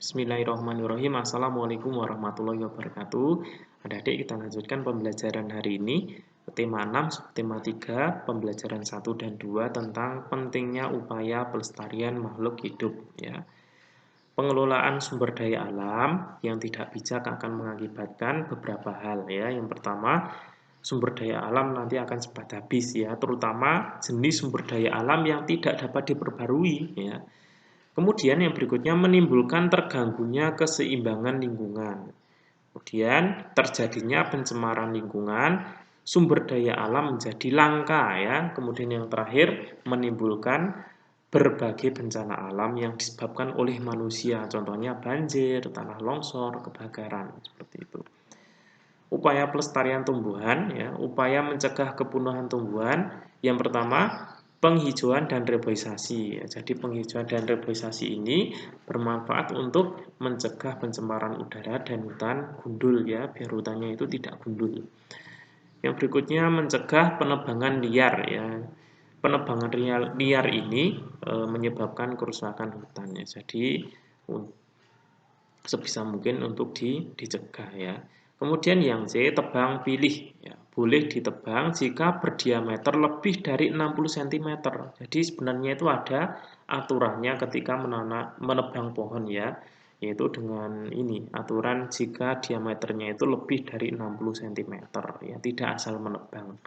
Bismillahirrahmanirrahim. Assalamualaikum warahmatullahi wabarakatuh. Adik-adik, kita lanjutkan pembelajaran hari ini. Tema 6, tema 3, pembelajaran 1 dan 2 tentang pentingnya upaya pelestarian makhluk hidup. Ya. Pengelolaan sumber daya alam yang tidak bijak akan mengakibatkan beberapa hal. Ya. Yang pertama, sumber daya alam nanti akan cepat habis, ya, terutama jenis sumber daya alam yang tidak dapat diperbarui. Ya. Kemudian yang berikutnya menimbulkan terganggunya keseimbangan lingkungan. Kemudian terjadinya pencemaran lingkungan, sumber daya alam menjadi langka, ya. Kemudian yang terakhir menimbulkan berbagai bencana alam yang disebabkan oleh manusia, contohnya banjir, tanah longsor, kebakaran, seperti itu. Upaya pelestarian tumbuhan, ya, upaya mencegah kepunuhan tumbuhan. Yang pertama, penghijauan dan reboisasi. Ya, jadi penghijauan dan reboisasi ini bermanfaat untuk mencegah pencemaran udara dan hutan gundul, ya, biar hutannya itu tidak gundul. Yang berikutnya mencegah penebangan liar, ya. Penebangan liar ini menyebabkan kerusakan hutan, ya. Jadi sebisa mungkin untuk dicegah, ya. Kemudian yang C, tebang pilih, ya. Boleh ditebang jika berdiameter lebih dari 60 cm. Jadi sebenarnya itu ada aturannya ketika menebang pohon, ya, yaitu dengan ini aturan jika diameternya itu lebih dari 60 cm, ya, tidak asal menebang.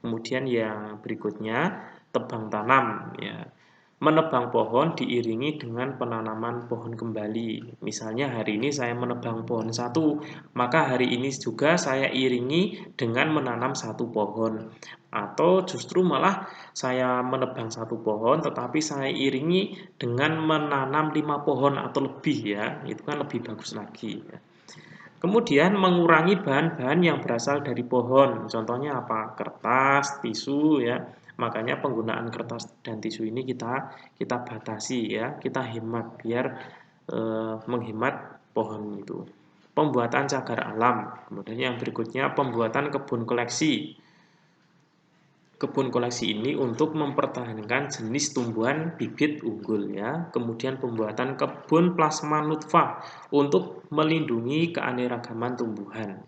Kemudian yang berikutnya tebang tanam, ya. Menebang pohon diiringi dengan penanaman pohon kembali. Misalnya hari ini saya menebang pohon satu, maka hari ini juga saya iringi dengan menanam satu pohon. Atau justru malah saya menebang satu pohon, tetapi saya iringi dengan menanam 5 pohon atau lebih, ya. Itu kan lebih bagus lagi, ya. Kemudian mengurangi bahan-bahan yang berasal dari pohon. Contohnya apa? Kertas, tisu, ya. Makanya penggunaan kertas dan tisu ini kita batasi, ya. Kita hemat biar menghemat pohon itu. Pembuatan cagar alam. Kemudian yang berikutnya pembuatan kebun koleksi. Kebun koleksi ini untuk mempertahankan jenis tumbuhan bibit unggul, ya. Kemudian pembuatan kebun plasma nutfah untuk melindungi keanekaragaman tumbuhan.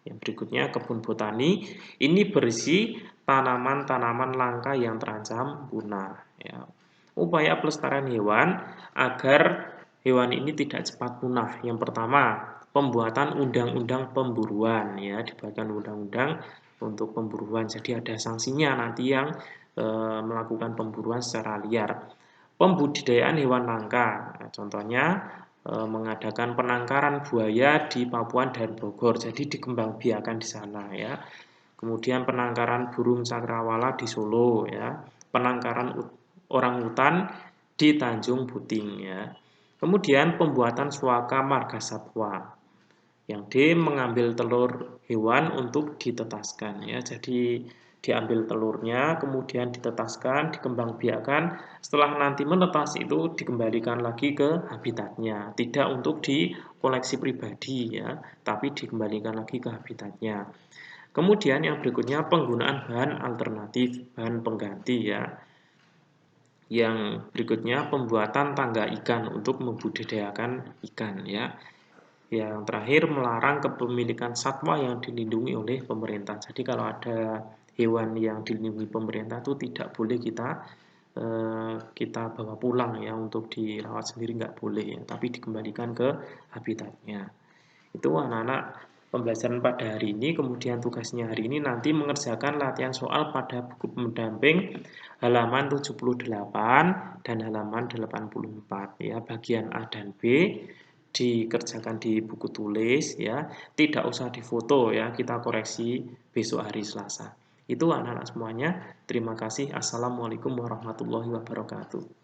Yang berikutnya kebun botani ini berisi tanaman-tanaman langka yang terancam punah, ya. Upaya pelestarian hewan agar hewan ini tidak cepat punah. Yang pertama, pembuatan undang-undang pemburuan, ya, dibuatkan undang-undang untuk pemburuan. Jadi ada sanksinya nanti yang melakukan pemburuan secara liar. Pembudidayaan hewan langka, nah, contohnya mengadakan penangkaran buaya di Papua dan Bogor. Jadi dikembangbiakan di sana, ya. Kemudian penangkaran burung cakrawala di Solo, ya. Penangkaran orangutan di Tanjung Puting, ya. Kemudian pembuatan suaka margasatwa. Yang D, mengambil telur hewan untuk ditetaskan, ya. Jadi diambil telurnya, kemudian ditetaskan, dikembangbiakan. Setelah nanti menetas itu dikembalikan lagi ke habitatnya, tidak untuk dikoleksi pribadi, ya, tapi dikembalikan lagi ke habitatnya. Kemudian yang berikutnya penggunaan bahan alternatif, bahan pengganti, ya. Yang berikutnya pembuatan tangga ikan untuk membudidayakan ikan, ya. Yang terakhir melarang kepemilikan satwa yang dilindungi oleh pemerintah. Jadi kalau ada hewan yang dilindungi pemerintah itu tidak boleh kita bawa pulang, ya, untuk dirawat sendiri, nggak boleh, ya, tapi dikembalikan ke habitatnya. Itu anak-anak pembelajaran pada hari ini. Kemudian tugasnya hari ini nanti mengerjakan latihan soal pada buku pendamping halaman 78 dan halaman 84, ya, bagian A dan B dikerjakan di buku tulis, ya, tidak usah difoto, ya, kita koreksi besok hari Selasa. Itu anak-anak semuanya. Terima kasih. Assalamualaikum warahmatullahi wabarakatuh.